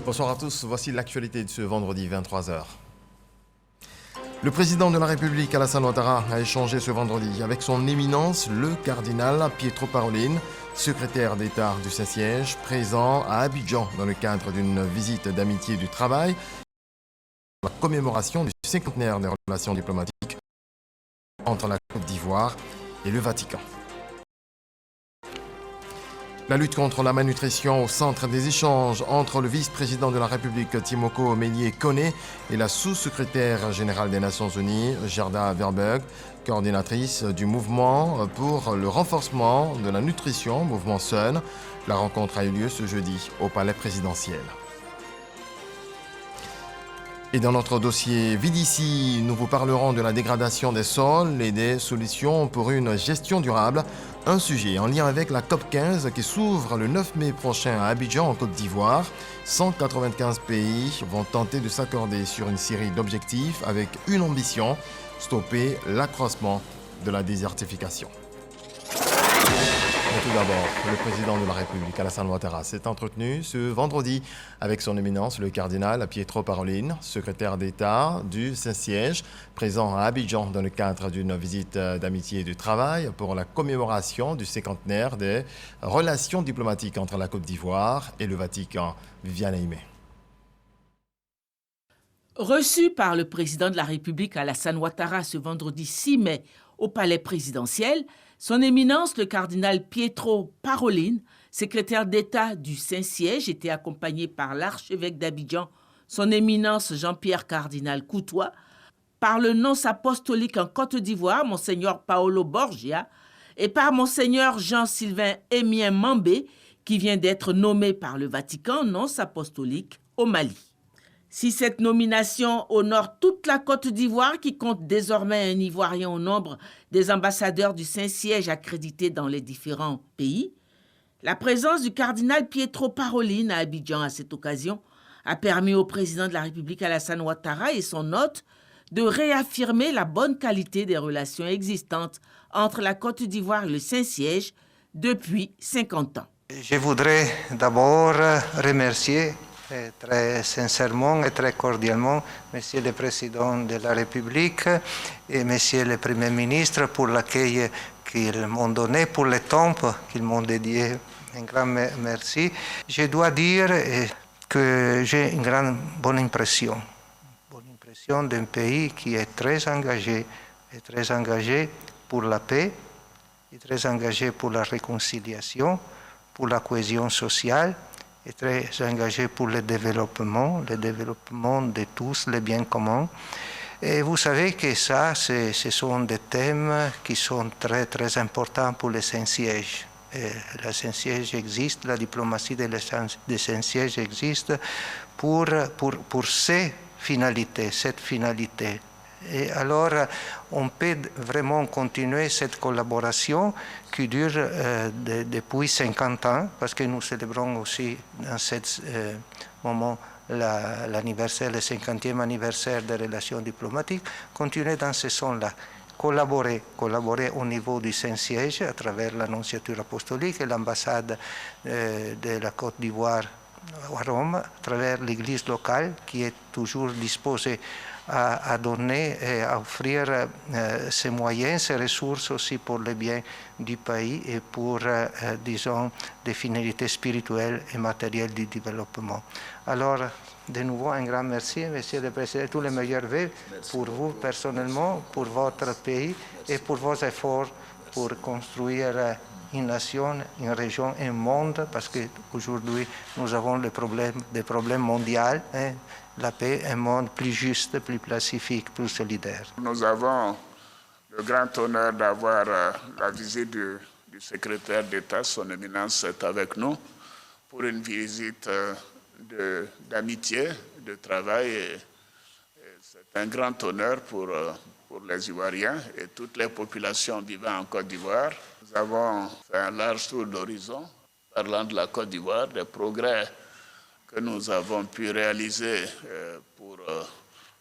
Bonsoir à tous, voici l'actualité de ce vendredi 23h. Le président de la République, Alassane Ouattara, a échangé ce vendredi avec son éminence, le cardinal Pietro Parolin, secrétaire d'État du Saint-Siège, présent à Abidjan dans le cadre d'une visite d'amitié et du travail, la commémoration du cinquantenaire des relations diplomatiques entre la Côte d'Ivoire et le Vatican. La lutte contre la malnutrition au centre des échanges entre le vice-président de la République Timoko Mélié-Koné et la sous-secrétaire générale des Nations Unies, Gerda Verburg, coordinatrice du mouvement pour le renforcement de la nutrition, mouvement SUN. La rencontre a eu lieu ce jeudi au Palais présidentiel. Et dans notre dossier Vidici, nous vous parlerons de la dégradation des sols et des solutions pour une gestion durable. Un sujet en lien avec la COP15 qui s'ouvre le 9 mai prochain à Abidjan en Côte d'Ivoire. 195 pays vont tenter de s'accorder sur une série d'objectifs avec une ambition, stopper l'accroissement de la désertification. Mais tout d'abord, le président de la République, Alassane Ouattara, s'est entretenu ce vendredi avec son éminence, le cardinal Pietro Parolin, secrétaire d'État du Saint-Siège, présent à Abidjan dans le cadre d'une visite d'amitié et de travail pour la commémoration du cinquantenaire des relations diplomatiques entre la Côte d'Ivoire et le Vatican. Viviane Aimé. Reçu par le président de la République, Alassane Ouattara, ce vendredi 6 mai au Palais présidentiel, son éminence, le cardinal Pietro Parolin, secrétaire d'État du Saint-Siège, était accompagné par l'archevêque d'Abidjan, son éminence Jean-Pierre Cardinal Coutois, par le nonce apostolique en Côte d'Ivoire, monseigneur Paolo Borgia, et par monseigneur Jean-Sylvain Émien Mambé, qui vient d'être nommé par le Vatican nonce apostolique au Mali. Si cette nomination honore toute la Côte d'Ivoire, qui compte désormais un Ivoirien au nombre des ambassadeurs du Saint-Siège accrédités dans les différents pays, la présence du cardinal Pietro Parolin à Abidjan à cette occasion a permis au président de la République Alassane Ouattara et son hôte de réaffirmer la bonne qualité des relations existantes entre la Côte d'Ivoire et le Saint-Siège depuis 50 ans. Je voudrais d'abord remercier très sincèrement et très cordialement Monsieur le Président de la République et Monsieur le Premier ministre pour l'accueil qu'ils m'ont donné, pour le temps qu'ils m'ont dédié. Un grand merci. Je dois dire que j'ai une grande bonne impression d'un pays qui est très engagé pour la paix, et très engagé pour la réconciliation, pour la cohésion sociale, est très engagé pour le développement de tous, les biens communs. Et vous savez que ça, ce sont des thèmes qui sont très, très importants pour le Saint-Siège. Le Saint-Siège existe, la diplomatie de Saint-Siège existe pour cette finalité. Et alors, on peut vraiment continuer cette collaboration qui dure depuis 50 ans, parce que nous célébrons aussi dans ce moment l'anniversaire, le 50e anniversaire des relations diplomatiques, continuer dans ce sens-là. Collaborer au niveau du Saint-Siège à travers l'annonciature apostolique et l'ambassade de la Côte d'Ivoire à Rome, à travers l'Église locale qui est toujours disposée à donner et à offrir ses moyens, ses ressources aussi pour le bien du pays et pour, disons, des finalités spirituelles et matérielles du développement. Alors, de nouveau, un grand merci, Monsieur le Président, tous les meilleurs vœux pour vous personnellement, pour votre pays et pour vos efforts pour construire une nation, une région, un monde, parce qu'aujourd'hui, nous avons des problèmes mondiaux, hein, la paix, un monde plus juste, plus pacifique, plus solidaire. Nous avons le grand honneur d'avoir la visite du secrétaire d'État, son éminence est avec nous, pour une visite d'amitié, de travail. Et c'est un grand honneur pour les Ivoiriens et toutes les populations vivant en Côte d'Ivoire. Nous avons fait un large tour d'horizon, parlant de la Côte d'Ivoire, des progrès que nous avons pu réaliser pour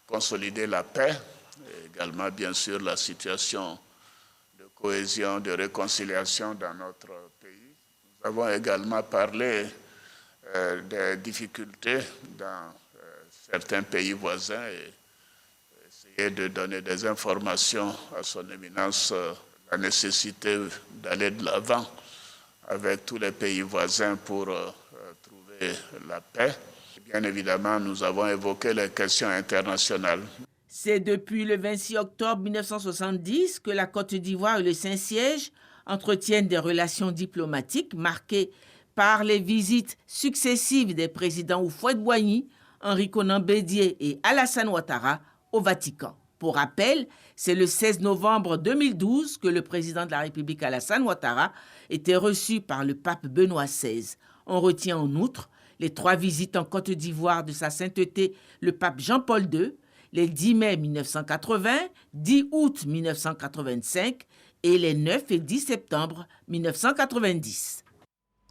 consolider la paix, et également bien sûr la situation de cohésion, de réconciliation dans notre pays. Nous avons également parlé des difficultés dans certains pays voisins et essayer de donner des informations à son éminence, la nécessité d'aller de l'avant avec tous les pays voisins pour trouver la paix. Bien évidemment, nous avons évoqué les questions internationales. C'est depuis le 26 octobre 1970 que la Côte d'Ivoire et le Saint-Siège entretiennent des relations diplomatiques marquées par les visites successives des présidents Houphouët-Boigny, Henri Konan Bédié et Alassane Ouattara au Vatican. Pour rappel, c'est le 16 novembre 2012 que le président de la République Alassane Ouattara était reçu par le pape Benoît XVI. On retient en outre les 3 visites en Côte d'Ivoire de sa sainteté le pape Jean-Paul II, les 10 mai 1980, 10 août 1985 et les 9 et 10 septembre 1990.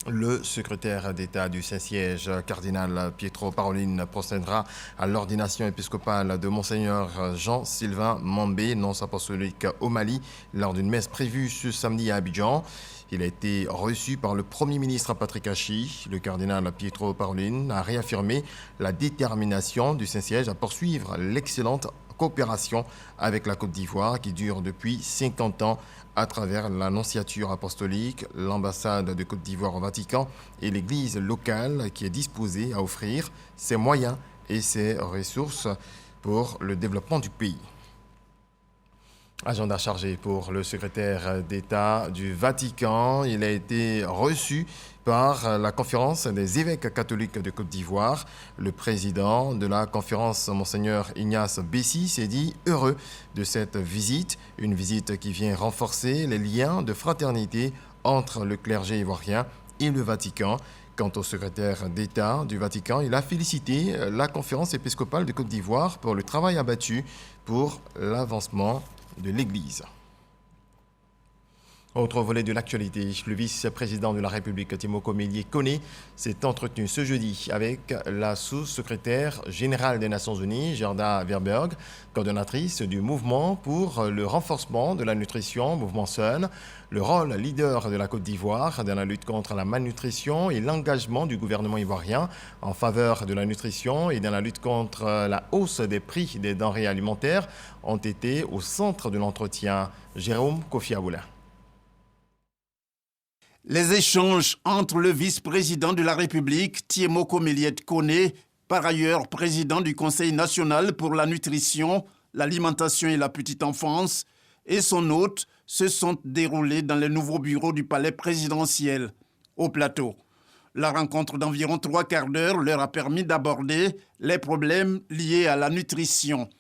Le secrétaire d'État du Saint-Siège, cardinal Pietro Parolin, procédera à l'ordination épiscopale de Monseigneur Jean-Sylvain Mambé, nonce apostolique au Mali, lors d'une messe prévue ce samedi à Abidjan. Il a été reçu par le Premier ministre Patrick Hachi. Le cardinal Pietro Parolin a réaffirmé la détermination du Saint-Siège à poursuivre l'excellente coopération avec la Côte d'Ivoire qui dure depuis 50 ans à travers l'annonciature apostolique, l'ambassade de Côte d'Ivoire au Vatican et l'Église locale qui est disposée à offrir ses moyens et ses ressources pour le développement du pays. Agenda chargé pour le secrétaire d'État du Vatican. Il a été reçu par la conférence des évêques catholiques de Côte d'Ivoire. Le président de la conférence, Monseigneur Ignace Bessi, s'est dit heureux de cette visite. Une visite qui vient renforcer les liens de fraternité entre le clergé ivoirien et le Vatican. Quant au secrétaire d'État du Vatican, il a félicité la conférence épiscopale de Côte d'Ivoire pour le travail abattu pour l'avancement de l'Église. Autre volet de l'actualité, le vice-président de la République, Timoko Mélié Koné, s'est entretenu ce jeudi avec la sous-secrétaire générale des Nations Unies, Gerda Verberg, coordonnatrice du mouvement pour le renforcement de la nutrition, mouvement SUN, le rôle leader de la Côte d'Ivoire dans la lutte contre la malnutrition et l'engagement du gouvernement ivoirien en faveur de la nutrition et dans la lutte contre la hausse des prix des denrées alimentaires ont été au centre de l'entretien. Jérôme Kofi-Aboula. Les échanges entre le vice-président de la République, Timoko Mélié Koné, par ailleurs président du Conseil national pour la nutrition, l'alimentation et la petite enfance, et son hôte se sont déroulés dans le nouveau bureau du palais présidentiel, au plateau. La rencontre d'environ 3 quarts d'heure leur a permis d'aborder les problèmes liés à la nutrition.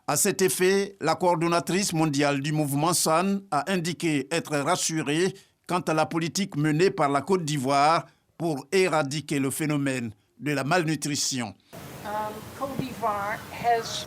À cet effet, la coordonnatrice mondiale du mouvement SAN a indiqué être rassurée quant à la politique menée par la Côte d'Ivoire pour éradiquer le phénomène de la malnutrition.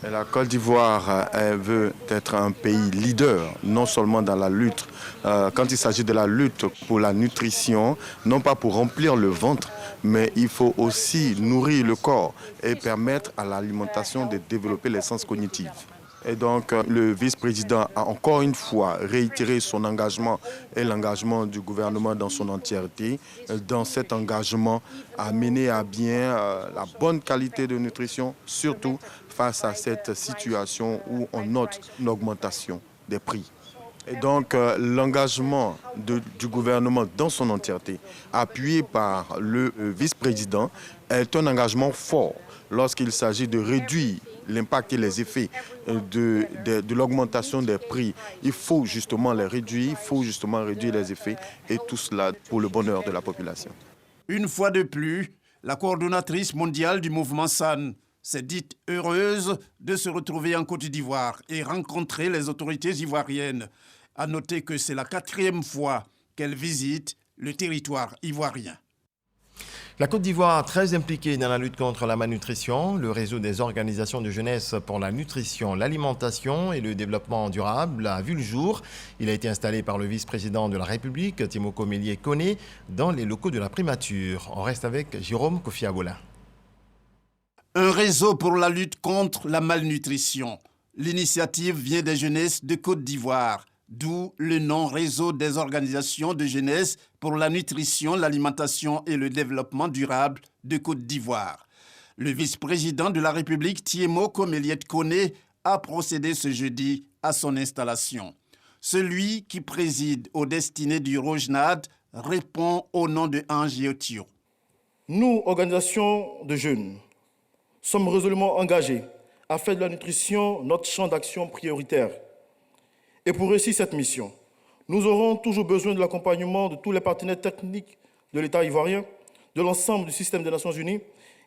La Côte d'Ivoire veut être un pays leader, non seulement dans la lutte, quand il s'agit de la lutte pour la nutrition, non pas pour remplir le ventre, mais il faut aussi nourrir le corps et permettre à l'alimentation de développer les sens cognitifs. Et donc, le vice-président a encore une fois réitéré son engagement et l'engagement du gouvernement dans son entièreté, dans cet engagement à mener à bien la bonne qualité de nutrition, surtout face à cette situation où on note une augmentation des prix. Et donc, l'engagement du gouvernement dans son entièreté, appuyé par le vice-président, est un engagement fort lorsqu'il s'agit de réduire l'impact et les effets de l'augmentation des prix. Il faut justement les réduire, il faut justement réduire les effets et tout cela pour le bonheur de la population. Une fois de plus, la coordonnatrice mondiale du mouvement SAN s'est dite heureuse de se retrouver en Côte d'Ivoire et rencontrer les autorités ivoiriennes. À noter que c'est la 4e fois qu'elle visite le territoire ivoirien. La Côte d'Ivoire, très impliquée dans la lutte contre la malnutrition, le réseau des organisations de jeunesse pour la nutrition, l'alimentation et le développement durable a vu le jour. Il a été installé par le vice-président de la République, Timoko Mélié Koné, dans les locaux de la primature. On reste avec Jérôme Kofi-Aboula. Un réseau pour la lutte contre la malnutrition. L'initiative vient des jeunesses de Côte d'Ivoire, d'où le nom Réseau des organisations de jeunesse pour la nutrition, l'alimentation et le développement durable de Côte d'Ivoire. Le vice-président de la République, Thiemo Komeliet Kone, a procédé ce jeudi à son installation. Celui qui préside aux destinées du ROJNAD répond au nom de Ange Yotio. Nous, organisations de jeunes, sommes résolument engagés à faire de la nutrition notre champ d'action prioritaire. Et pour réussir cette mission, nous aurons toujours besoin de l'accompagnement de tous les partenaires techniques de l'État ivoirien, de l'ensemble du système des Nations Unies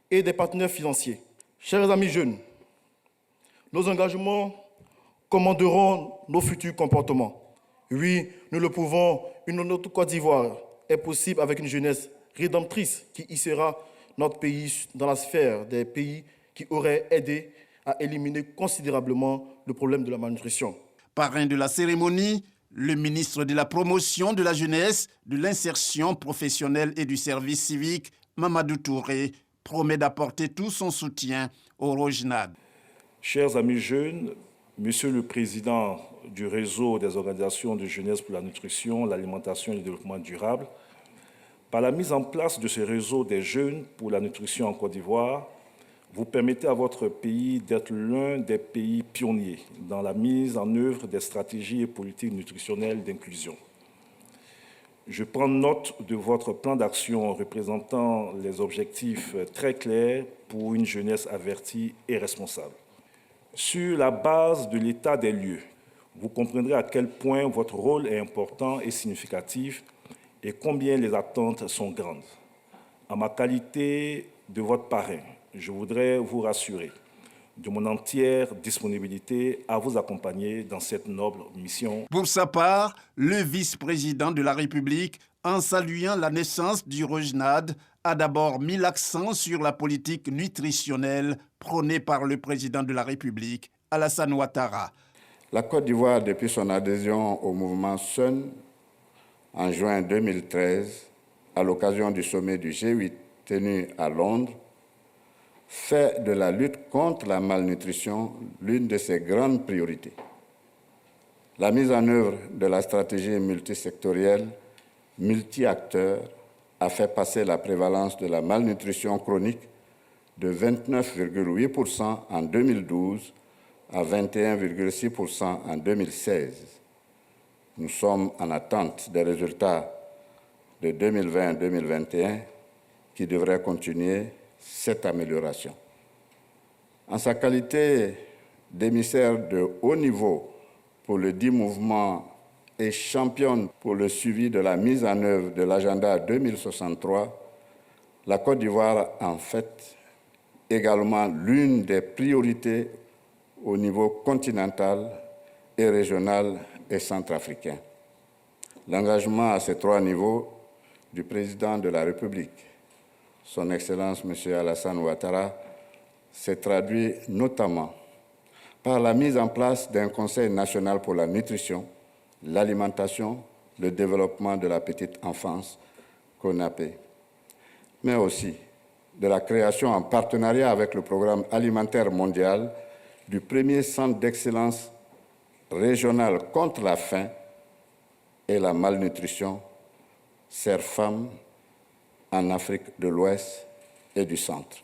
et des partenaires financiers. Chers amis jeunes, nos engagements commanderont nos futurs comportements. Oui, nous le pouvons, une autre Côte d'Ivoire est possible avec une jeunesse rédemptrice qui hissera notre pays dans la sphère des pays qui auraient aidé à éliminer considérablement le problème de la malnutrition. Parrain de la cérémonie, le ministre de la Promotion de la jeunesse, de l'insertion professionnelle et du service civique, Mamadou Touré, promet d'apporter tout son soutien au ROJNAD. Chers amis jeunes, Monsieur le Président du réseau des organisations de jeunesse pour la nutrition, l'alimentation et le développement durable, par la mise en place de ce réseau des jeunes pour la nutrition en Côte d'Ivoire, vous permettez à votre pays d'être l'un des pays pionniers dans la mise en œuvre des stratégies et politiques nutritionnelles d'inclusion. Je prends note de votre plan d'action représentant les objectifs très clairs pour une jeunesse avertie et responsable. Sur la base de l'état des lieux, vous comprendrez à quel point votre rôle est important et significatif et combien les attentes sont grandes. En ma qualité de votre parrain, je voudrais vous rassurer de mon entière disponibilité à vous accompagner dans cette noble mission. Pour sa part, le vice-président de la République, en saluant la naissance du ROJNAD, a d'abord mis l'accent sur la politique nutritionnelle prônée par le président de la République, Alassane Ouattara. La Côte d'Ivoire, depuis son adhésion au mouvement SUN en juin 2013, à l'occasion du sommet du G8 tenu à Londres, fait de la lutte contre la malnutrition l'une de ses grandes priorités. La mise en œuvre de la stratégie multisectorielle, multi-acteurs, a fait passer la prévalence de la malnutrition chronique de 29,8% en 2012 à 21,6% en 2016. Nous sommes en attente des résultats de 2020-2021 qui devraient continuer cette amélioration. En sa qualité d'émissaire de haut niveau pour le dit mouvement et championne pour le suivi de la mise en œuvre de l'agenda 2063, la Côte d'Ivoire en fait également l'une des priorités au niveau continental et régional et centrafricain. L'engagement à ces trois niveaux du président de la République, Son Excellence M. Alassane Ouattara, s'est traduit notamment par la mise en place d'un Conseil national pour la nutrition, l'alimentation, le développement de la petite enfance, CONAPE, mais aussi de la création en partenariat avec le Programme alimentaire mondial du premier centre d'excellence régional contre la faim et la malnutrition, CERFAM, en Afrique de l'Ouest et du Centre.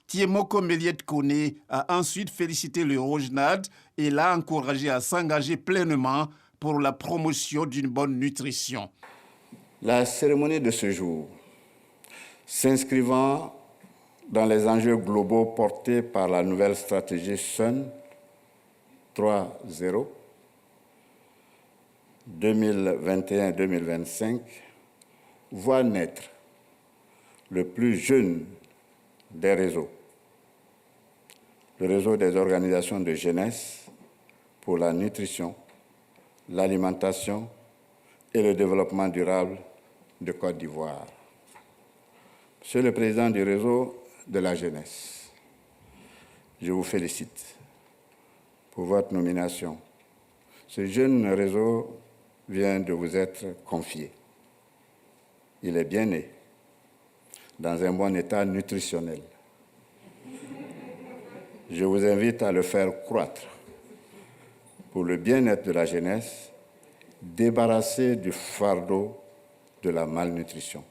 Thiemo Komeliet Kone a ensuite félicité le ROJNAD et l'a encouragé à s'engager pleinement pour la promotion d'une bonne nutrition. La cérémonie de ce jour, s'inscrivant dans les enjeux globaux portés par la nouvelle stratégie SUN 3.0 2021-2025, voit naître le plus jeune des réseaux, le réseau des organisations de jeunesse pour la nutrition, l'alimentation et le développement durable de Côte d'Ivoire. Monsieur le Président du réseau de la jeunesse, je vous félicite pour votre nomination. Ce jeune réseau vient de vous être confié. Il est bien né, dans un bon état nutritionnel. Je vous invite à le faire croître pour le bien-être de la jeunesse débarrasser du fardeau de la malnutrition.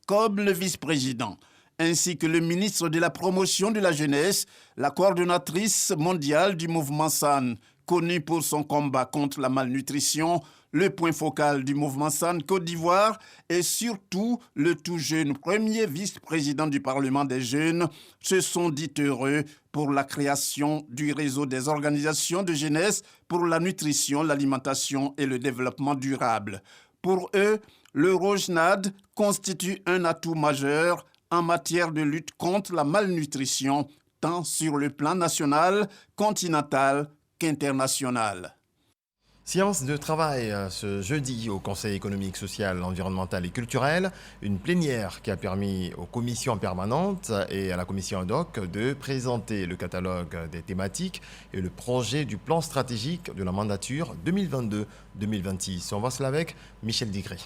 Comme le vice-président, ainsi que le ministre de la Promotion de la Jeunesse, la coordonnatrice mondiale du mouvement SAN, connue pour son combat contre la malnutrition, le point focal du mouvement SAN Côte d'Ivoire et surtout le tout jeune premier vice-président du Parlement des jeunes se sont dit heureux pour la création du réseau des organisations de jeunesse pour la nutrition, l'alimentation et le développement durable. Pour eux, le ROJNAD constitue un atout majeur en matière de lutte contre la malnutrition, tant sur le plan national, continental qu'international. Séance de travail ce jeudi au Conseil économique, social, environnemental et culturel. Une plénière qui a permis aux commissions permanentes et à la commission ad hoc de présenter le catalogue des thématiques et le projet du plan stratégique de la mandature 2022-2026. On voit cela avec Michel Digré.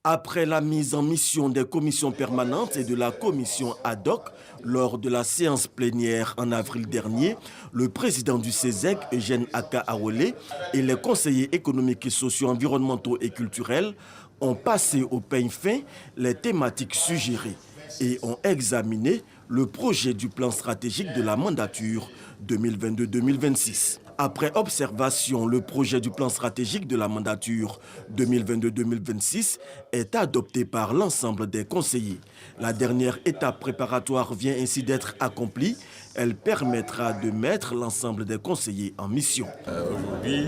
Après la mise en mission des commissions permanentes et de la commission ad hoc, lors de la séance plénière en avril dernier, le président du CESEC, Eugène Aka Awole, et les conseillers économiques et sociaux, environnementaux et culturels ont passé au peigne fin les thématiques suggérées et ont examiné le projet du plan stratégique de la mandature 2022-2026. Après observation, le projet du plan stratégique de la mandature 2022-2026 est adopté par l'ensemble des conseillers. La dernière étape préparatoire vient ainsi d'être accomplie. Elle permettra de mettre l'ensemble des conseillers en mission. Aujourd'hui,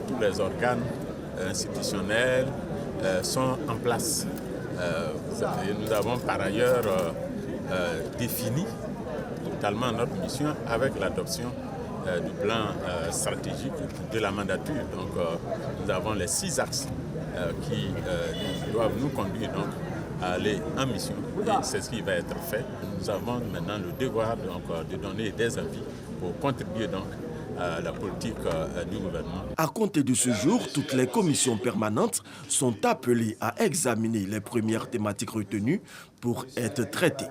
tous les organes institutionnels sont en place. Nous avons par ailleurs défini totalement notre mission avec l'adoption du plan stratégique de la mandature. Donc, nous avons les 6 axes qui doivent nous conduire donc, à aller en mission. Et c'est ce qui va être fait. Nous avons maintenant le devoir donc, de donner des avis pour contribuer donc, à la politique du gouvernement. À compter de ce jour, toutes les commissions permanentes sont appelées à examiner les premières thématiques retenues pour être traitées.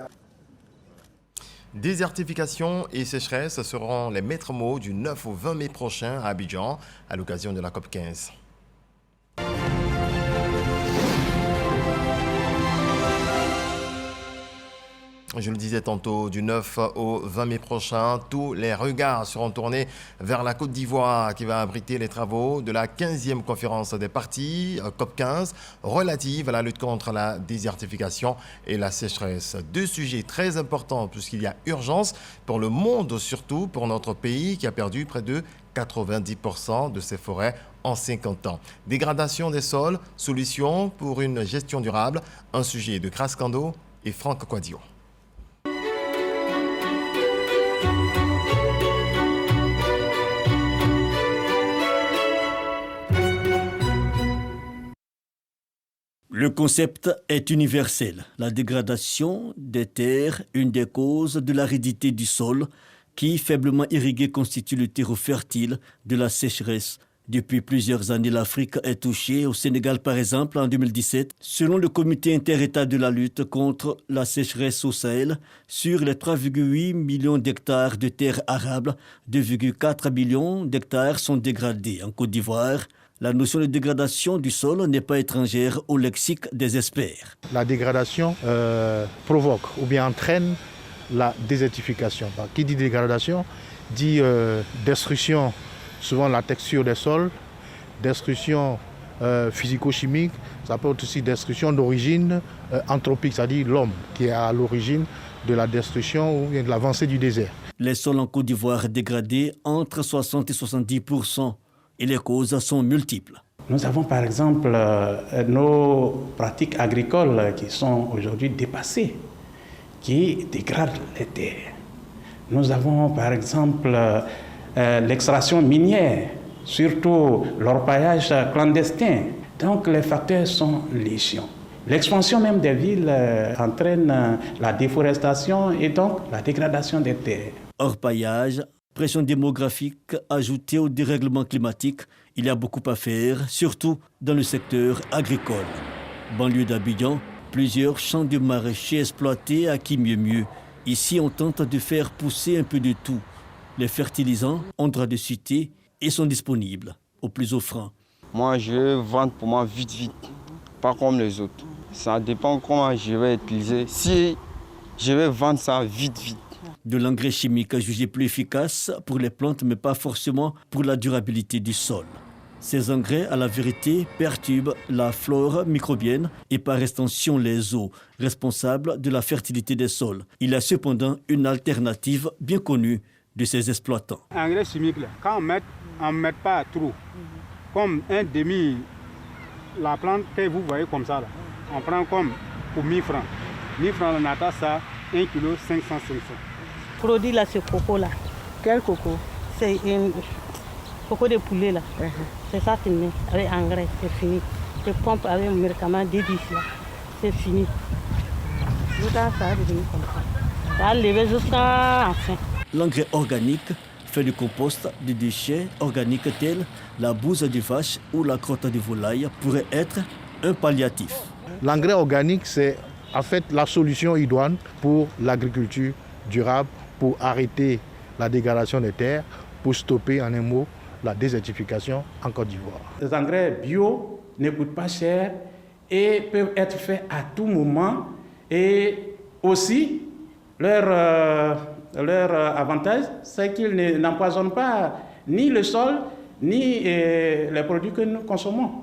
Désertification et sécheresse seront les maîtres mots du 9 au 20 mai prochain à Abidjan, à l'occasion de la COP 15. Je le disais tantôt, du 9 au 20 mai prochain, tous les regards seront tournés vers la Côte d'Ivoire qui va abriter les travaux de la 15e conférence des parties, COP 15, relative à la lutte contre la désertification et la sécheresse. 2 sujets très importants puisqu'il y a urgence pour le monde, surtout pour notre pays qui a perdu près de 90% de ses forêts en 50 ans. Dégradation des sols, solutions pour une gestion durable, un sujet de Grace Kando et Franck Quadio. Le concept est universel. La dégradation des terres, une des causes de l'aridité du sol, qui, faiblement irrigué, constitue le terreau fertile de la sécheresse. Depuis plusieurs années, l'Afrique est touchée. Au Sénégal, par exemple, en 2017, selon le comité inter-État de la lutte contre la sécheresse au Sahel, sur les 3,8 millions d'hectares de terres arables, 2,4 millions d'hectares sont dégradés. En Côte d'Ivoire, la notion de dégradation du sol n'est pas étrangère au lexique des experts. La dégradation provoque ou bien entraîne la désertification. Qui dit dégradation dit destruction, souvent la texture des sols, destruction physico-chimique, ça peut être aussi destruction d'origine anthropique, c'est-à-dire l'homme qui est à l'origine de la destruction ou bien de l'avancée du désert. Les sols en Côte d'Ivoire dégradés entre 60 et 70%. Et les causes sont multiples. Nous avons par exemple nos pratiques agricoles qui sont aujourd'hui dépassées, qui dégradent les terres. Nous avons par exemple l'extraction minière, surtout l'orpaillage clandestin. Donc les facteurs sont légion. L'expansion même des villes entraîne la déforestation et donc la dégradation des terres. Orpaillage, pression démographique ajoutée au dérèglement climatique, il y a beaucoup à faire, surtout dans le secteur agricole. Banlieue d'Abidjan, plusieurs champs de maraîchers exploités à qui mieux. Ici, on tente de faire pousser un peu de tout. Les fertilisants ont droit de cité et sont disponibles au plus offrant. Moi, je vais vendre pour moi vite, pas comme les autres. Ça dépend comment je vais utiliser. Si je vais vendre ça vite. De l'engrais chimique jugé plus efficace pour les plantes, mais pas forcément pour la durabilité du sol. Ces engrais, à la vérité, perturbent la flore microbienne et par extension les eaux, responsables de la fertilité des sols. Il y a cependant une alternative bien connue de ces exploitants. Engrais chimique, quand on ne met pas trop, comme un demi, la plante que vous voyez comme ça, là, on prend comme pour 1000 francs. 1000 francs, on attend ça, 1 kg, 500. Le produit là, c'est coco là. Quel coco? C'est un coco de poulet là. C'est ça, tu mets avec engrais, c'est fini. Tu pompes avec un médicament D10 là, c'est fini. Ça va devenir comme ça. Ça va lever jusqu'à la fin. L'engrais organique fait du compost de déchets organiques tels la bouse de vache ou la crotte de volaille pourrait être un palliatif. L'engrais organique, c'est en fait la solution idoine pour l'agriculture durable, pour arrêter la dégradation des terres, pour stopper en un mot la désertification en Côte d'Ivoire. Les engrais bio ne coûtent pas cher et peuvent être faits à tout moment. Et aussi, leur avantage, c'est qu'ils n'empoisonnent pas ni le sol, ni les produits que nous consommons.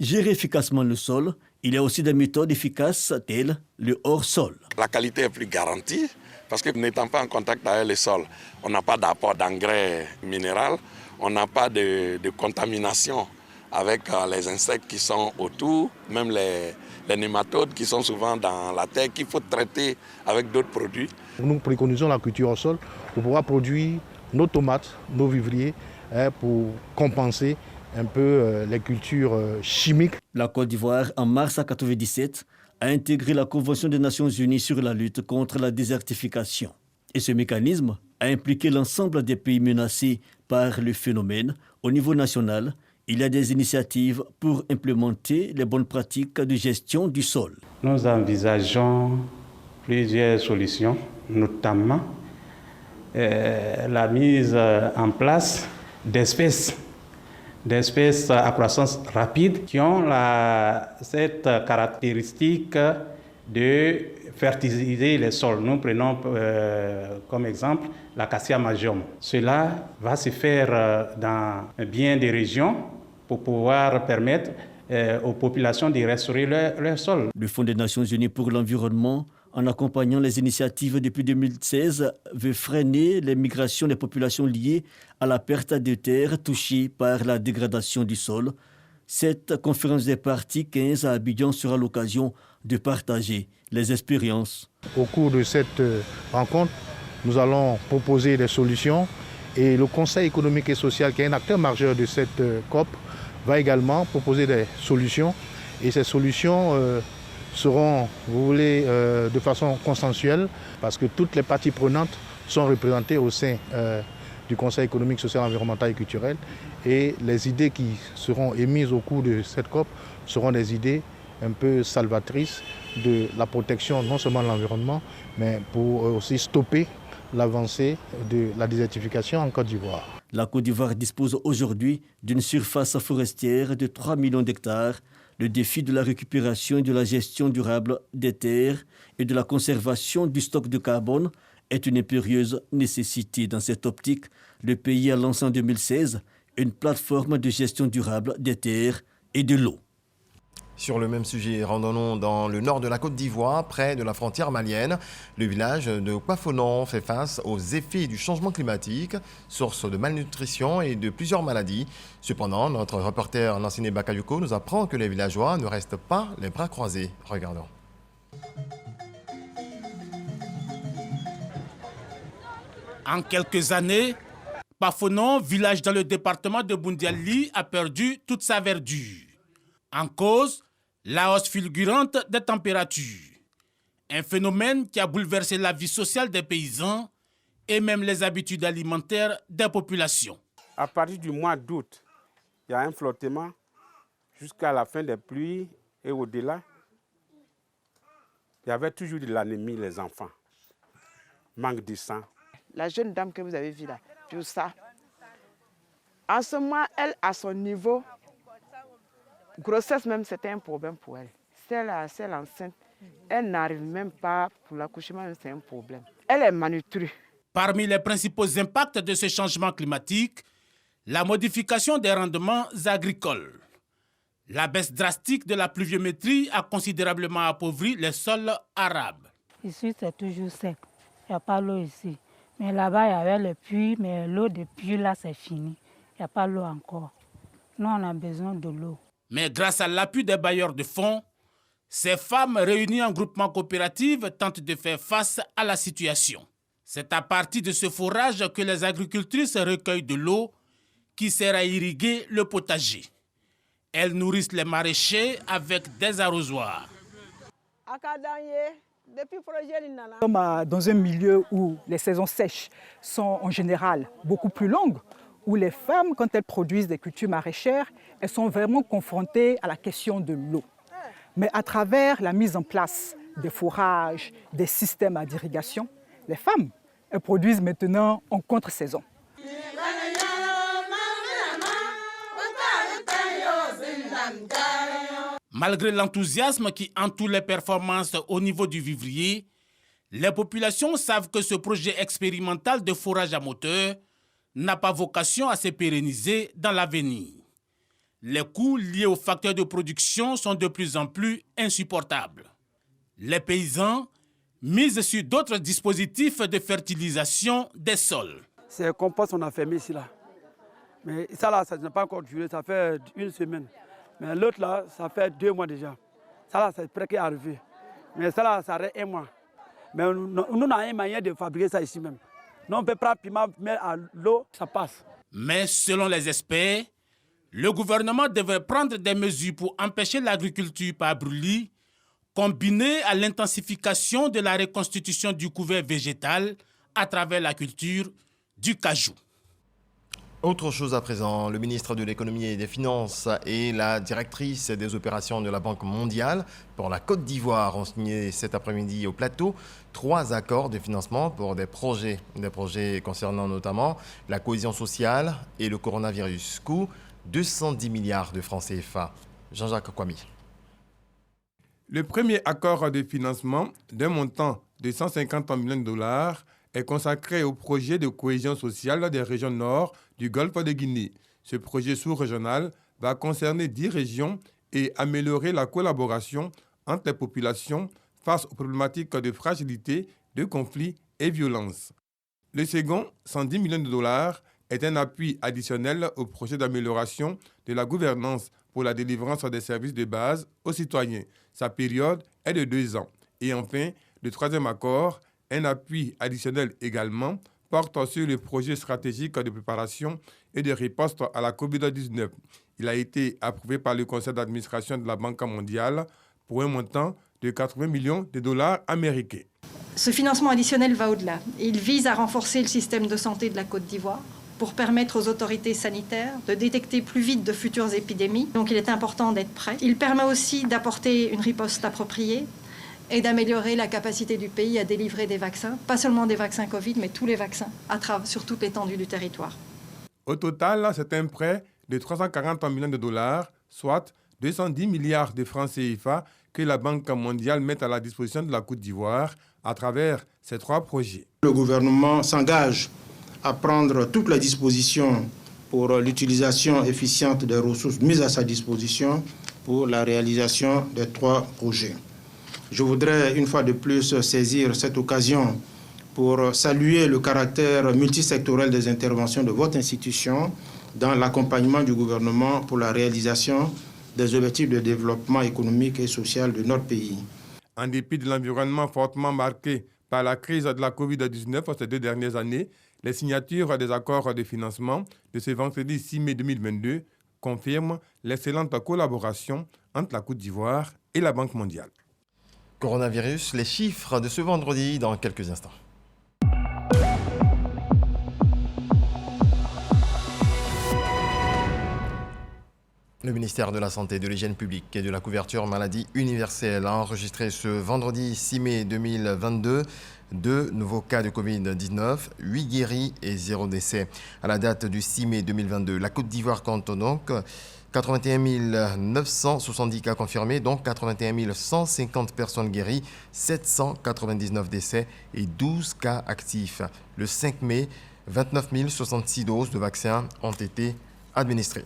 Gérer efficacement le sol, il y a aussi des méthodes efficaces telles le hors-sol. La qualité est plus garantie parce que n'étant pas en contact avec le sol, on n'a pas d'apport d'engrais minéral, on n'a pas de contamination avec les insectes qui sont autour, même les nématodes qui sont souvent dans la terre qu'il faut traiter avec d'autres produits. Nous préconisons la culture au sol pour pouvoir produire nos tomates, nos vivriers, pour compenser un peu les cultures chimiques. La Côte d'Ivoire, en mars 1997, a intégré la Convention des Nations Unies sur la lutte contre la désertification. Et ce mécanisme a impliqué l'ensemble des pays menacés par le phénomène. Au niveau national, il y a des initiatives pour implémenter les bonnes pratiques de gestion du sol. Nous envisageons plusieurs solutions, notamment la mise en place d'espèces à croissance rapide qui ont cette caractéristique de fertiliser les sols. Nous prenons comme exemple l'acacia major. Cela va se faire dans bien des régions pour pouvoir permettre aux populations de restaurer leur sol. Le Fonds des Nations Unies pour l'environnement, en accompagnant les initiatives depuis 2016, veut freiner les migrations des populations liées à la perte de terres touchées par la dégradation du sol. Cette conférence des parties 15 à Abidjan sera l'occasion de partager les expériences. Au cours de cette rencontre, nous allons proposer des solutions et le Conseil économique et social, qui est un acteur majeur de cette COP, va également proposer des solutions. Et ces solutions seront, vous voulez, de façon consensuelle, parce que toutes les parties prenantes sont représentées au sein du Conseil économique, social, environnemental et culturel. Et les idées qui seront émises au cours de cette COP seront des idées un peu salvatrices de la protection non seulement de l'environnement, mais pour aussi stopper l'avancée de la désertification en Côte d'Ivoire. La Côte d'Ivoire dispose aujourd'hui d'une surface forestière de 3 millions d'hectares. Le défi de la récupération et de la gestion durable des terres et de la conservation du stock de carbone est une impérieuse nécessité. Dans cette optique, le pays a lancé en 2016 une plateforme de gestion durable des terres et de l'eau. Sur le même sujet, rendons-nous dans le nord de la Côte d'Ivoire, près de la frontière malienne. Le village de Kwafonon fait face aux effets du changement climatique, source de malnutrition et de plusieurs maladies. Cependant, notre reporter Nancine Bakayoko nous apprend que les villageois ne restent pas les bras croisés. Regardons. En quelques années, Kwafonon, village dans le département de Boundiali, a perdu toute sa verdure. En cause, la hausse fulgurante des températures. Un phénomène qui a bouleversé la vie sociale des paysans et même les habitudes alimentaires des populations. À partir du mois d'août, il y a un flottement jusqu'à la fin des pluies et au-delà. Il y avait toujours de l'anémie, les enfants. Manque de sang. La jeune dame que vous avez vue là, tout ça. En ce moment, elle, à son niveau, Grossesse même, c'était un problème pour elle. Celle enceinte, elle n'arrive même pas pour l'accouchement, c'est un problème. Elle est malnutrie. Parmi les principaux impacts de ce changement climatique, la modification des rendements agricoles. La baisse drastique de la pluviométrie a considérablement appauvri les sols arables. Ici, c'est toujours sec. Il n'y a pas l'eau ici. Mais là-bas, il y avait le puits, mais l'eau de puits, là, c'est fini. Il n'y a pas l'eau encore. Nous, on a besoin de l'eau. Mais grâce à l'appui des bailleurs de fonds, ces femmes réunies en groupement coopératif tentent de faire face à la situation. C'est à partir de ce forage que les agricultrices recueillent de l'eau qui sert à irriguer le potager. Elles nourrissent les maraîchers avec des arrosoirs. Nous sommes dans un milieu où les saisons sèches sont en général beaucoup plus longues, où les femmes, quand elles produisent des cultures maraîchères, elles sont vraiment confrontées à la question de l'eau. Mais à travers la mise en place des forages, des systèmes d'irrigation, les femmes, elles produisent maintenant en contre-saison. Malgré l'enthousiasme qui entoure les performances au niveau du vivrier, les populations savent que ce projet expérimental de forage à moteur n'a pas vocation à se pérenniser dans l'avenir. Les coûts liés aux facteurs de production sont de plus en plus insupportables. Les paysans misent sur d'autres dispositifs de fertilisation des sols. C'est un compost qu'on a fait ici là. Mais ça là, ça n'a pas encore duré, ça fait une semaine. Mais l'autre là, ça fait 2 mois déjà. Ça là, c'est prêt à arriver. Mais ça là, ça reste 1 mois. Mais nous avons un moyen de fabriquer ça ici même. Nous on peut prendre piment, mettre à l'eau, ça passe. Mais selon les experts, le gouvernement devrait prendre des mesures pour empêcher l'agriculture par brûlis, combinée à l'intensification de la reconstitution du couvert végétal à travers la culture du cajou. Autre chose à présent, le ministre de l'économie et des finances et la directrice des opérations de la Banque mondiale pour la Côte d'Ivoire ont signé cet après-midi au plateau 3 accords de financement pour des projets concernant notamment la cohésion sociale et le coronavirus. Coût 210 milliards de francs CFA. Jean-Jacques Kwami. Le premier accord de financement d'un montant de 150 millions de dollars est consacré au projet de cohésion sociale des régions nord du Golfe de Guinée. Ce projet sous-régional va concerner 10 régions et améliorer la collaboration entre les populations face aux problématiques de fragilité, de conflits et violences. Le second, 110 millions de dollars, est un appui additionnel au projet d'amélioration de la gouvernance pour la délivrance des services de base aux citoyens. Sa période est de 2 ans. Et enfin, le troisième accord, un appui additionnel également, porte sur le projet stratégique de préparation et de riposte à la COVID-19. Il a été approuvé par le conseil d'administration de la Banque mondiale pour un montant de 80 millions de dollars américains. Ce financement additionnel va au-delà. Il vise à renforcer le système de santé de la Côte d'Ivoire pour permettre aux autorités sanitaires de détecter plus vite de futures épidémies. Donc il est important d'être prêt. Il permet aussi d'apporter une riposte appropriée et d'améliorer la capacité du pays à délivrer des vaccins, pas seulement des vaccins Covid, mais tous les vaccins sur toute l'étendue du territoire. Au total, c'est un prêt de 340 millions de dollars, soit 210 milliards de francs CFA que la Banque mondiale met à la disposition de la Côte d'Ivoire à travers ces 3 projets. Le gouvernement s'engage à prendre toutes les dispositions pour l'utilisation efficiente des ressources mises à sa disposition pour la réalisation des 3 projets. Je voudrais une fois de plus saisir cette occasion pour saluer le caractère multisectoriel des interventions de votre institution dans l'accompagnement du gouvernement pour la réalisation des objectifs de développement économique et social de notre pays. En dépit de l'environnement fortement marqué par la crise de la COVID-19 ces 2 dernières années, les signatures des accords de financement de ce vendredi 6 mai 2022 confirment l'excellente collaboration entre la Côte d'Ivoire et la Banque mondiale. Coronavirus, les chiffres de ce vendredi dans quelques instants. Le ministère de la Santé, de l'Hygiène publique et de la couverture maladie universelle a enregistré ce vendredi 6 mai 2022 2 nouveaux cas de Covid-19, 8 guéris et 0 décès. À la date du 6 mai 2022, la Côte d'Ivoire compte donc 81 970 cas confirmés, donc 81 150 personnes guéries, 799 décès et 12 cas actifs. Le 5 mai, 29 066 doses de vaccins ont été administrées.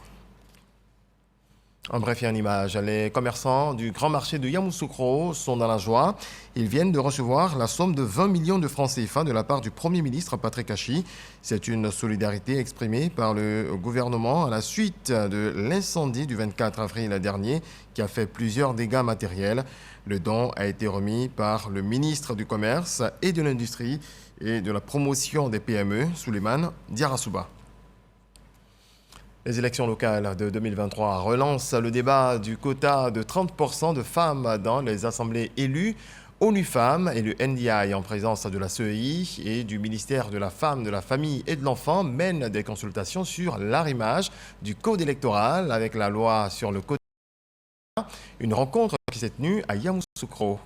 En bref, il y a une image. Les commerçants du grand marché de Yamoussoukro sont dans la joie. Ils viennent de recevoir la somme de 20 millions de francs CFA de la part du Premier ministre Patrick Hachi. C'est une solidarité exprimée par le gouvernement à la suite de l'incendie du 24 avril dernier qui a fait plusieurs dégâts matériels. Le don a été remis par le ministre du Commerce et de l'Industrie et de la promotion des PME, Souleymane Diarasouba. Les élections locales de 2023 relancent le débat du quota de 30% de femmes dans les assemblées élues. ONU Femmes et le NDI, en présence de la CEI et du ministère de la Femme, de la Famille et de l'Enfant, mènent des consultations sur l'arrimage du code électoral avec la loi sur le quota. Une rencontre qui s'est tenue à Yamoussoukro.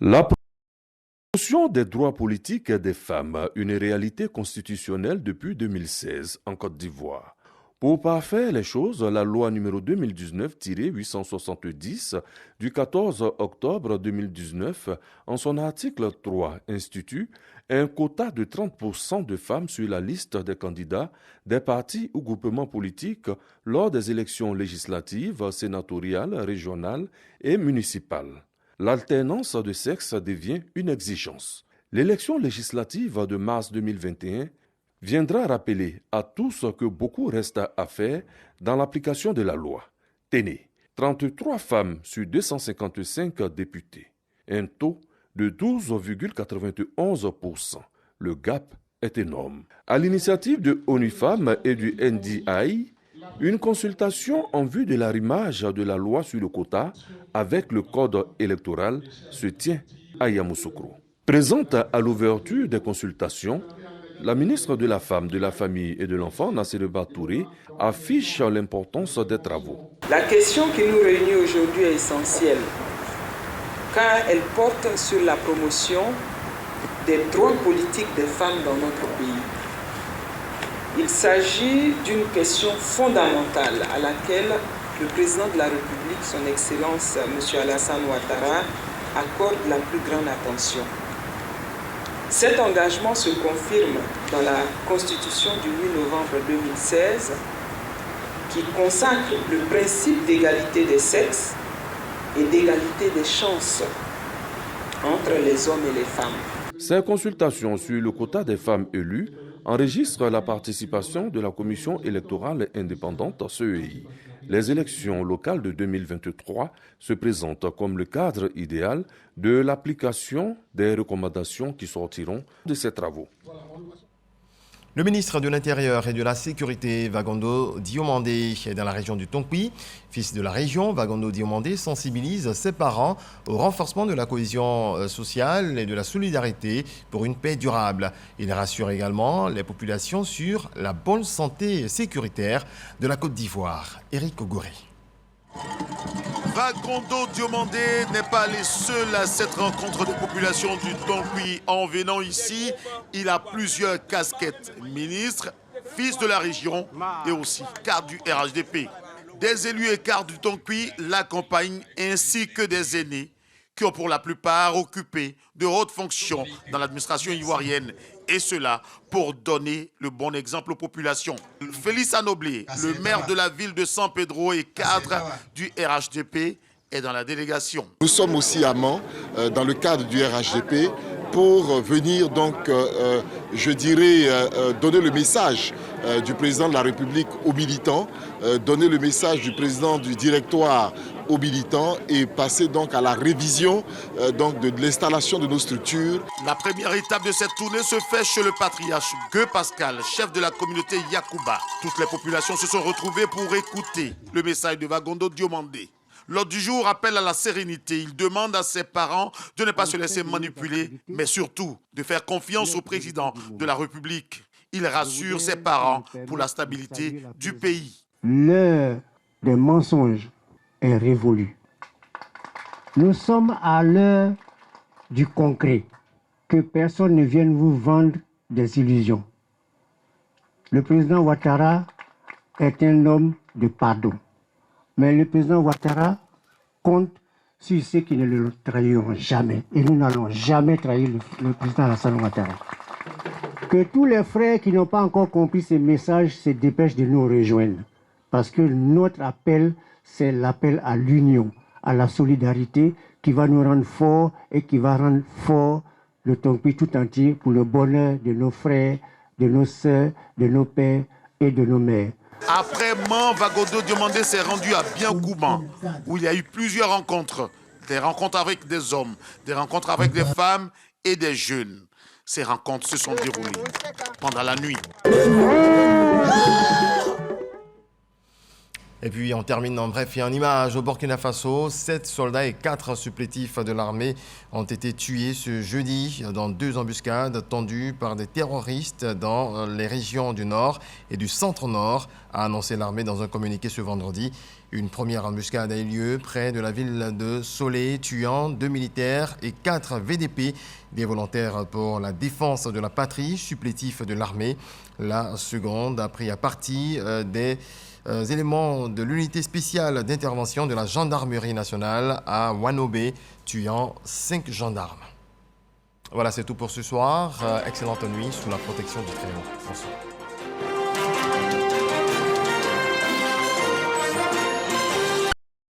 La promotion des droits politiques des femmes, une réalité constitutionnelle depuis 2016 en Côte d'Ivoire. Pour parfaire les choses, la loi numéro 2019-870 du 14 octobre 2019, en son article 3, institue un quota de 30% de femmes sur la liste des candidats des partis ou groupements politiques lors des élections législatives, sénatoriales, régionales et municipales. L'alternance de sexe devient une exigence. L'élection législative de mars 2021 viendra rappeler à tous que beaucoup reste à faire dans l'application de la loi. Tenez, 33 femmes sur 255 députés, un taux de 12,91%. Le gap est énorme. À l'initiative de ONU Femmes et du NDI, une consultation en vue de l'arrimage de la loi sur le quota avec le code électoral se tient à Yamoussoukro. Présente à l'ouverture des consultations, la ministre de la Femme, de la Famille et de l'Enfant, Nassireba Touré, affiche l'importance des travaux. La question qui nous réunit aujourd'hui est essentielle, car elle porte sur la promotion des droits politiques des femmes dans notre pays. Il s'agit d'une question fondamentale à laquelle le président de la République, son Excellence M. Alassane Ouattara, accorde la plus grande attention. Cet engagement se confirme dans la Constitution du 8 novembre 2016 qui consacre le principe d'égalité des sexes et d'égalité des chances entre les hommes et les femmes. Ces consultations sur le quota des femmes élues enregistrent la participation de la Commission électorale indépendante CEI. Les élections locales de 2023 se présentent comme le cadre idéal de l'application des recommandations qui sortiront de ces travaux. Le ministre de l'Intérieur et de la Sécurité, Vagondo Diomandé, est dans la région du Tonkwi. Fils de la région, Vagondo Diomandé sensibilise ses parents au renforcement de la cohésion sociale et de la solidarité pour une paix durable. Il rassure également les populations sur la bonne santé sécuritaire de la Côte d'Ivoire. Éric Ogoré. Vagondo Diomandé n'est pas le seul à cette rencontre de population du Tonkwi. En venant ici, il a plusieurs casquettes. Ministre, fils de la région et aussi cadre du RHDP. Des élus et cadres du Tonkwi l'accompagnent ainsi que des aînés qui ont pour la plupart occupé de hautes fonctions dans l'administration ivoirienne. Et cela pour donner le bon exemple aux populations. Félix Anoblé, le maire de la ville de San Pedro et cadre du RHDP, est dans la délégation. Nous sommes aussi à Mans, dans le cadre du RHDP, pour venir donc, je dirais, donner le message du président de la République aux militants, donner le message du président du directoire aux militants et passer donc à la révision donc de l'installation de nos structures. La première étape de cette tournée se fait chez le patriarche Gueux Pascal, chef de la communauté Yakuba. Toutes les populations se sont retrouvées pour écouter le message de Vagondo Diomandé. L'ordre du jour appelle à la sérénité. Il demande à ses parents de ne pas se laisser manipuler, mais surtout de faire confiance au président de la République. Il rassure ses parents pour la stabilité du pays. L'heure des mensonges est révolue. Nous sommes à l'heure du concret. Que personne ne vienne vous vendre des illusions. Le président Ouattara est un homme de pardon. Mais le président Ouattara compte sur ceux qui ne le trahiront jamais. Et nous n'allons jamais trahir le président Alassane Ouattara. Que tous les frères qui n'ont pas encore compris ces messages se dépêchent de nous rejoindre. Parce que notre appel, c'est l'appel à l'union, à la solidarité qui va nous rendre forts et qui va rendre fort le Tonkpi tout entier pour le bonheur de nos frères, de nos sœurs, de nos pères et de nos mères. Après Man, Vagodo Diomandé s'est rendu à Biankouman, où il y a eu plusieurs rencontres. Des rencontres avec des hommes, des rencontres avec des femmes et des jeunes. Ces rencontres se sont déroulées pendant la nuit. Et puis on termine en bref et en image. Au Burkina Faso, 7 soldats et 4 supplétifs de l'armée ont été tués ce jeudi dans 2 embuscades tendues par des terroristes dans les régions du nord et du centre-nord, a annoncé l'armée dans un communiqué ce vendredi. Une première embuscade a eu lieu près de la ville de Solé, tuant 2 militaires et 4 VDP, des volontaires pour la défense de la patrie, supplétifs de l'armée. La seconde a pris à partie des éléments de l'unité spéciale d'intervention de la gendarmerie nationale à Wanobé, tuant 5 gendarmes. Voilà, c'est tout pour ce soir. Excellente nuit sous la protection du Très-Haut. Bonsoir.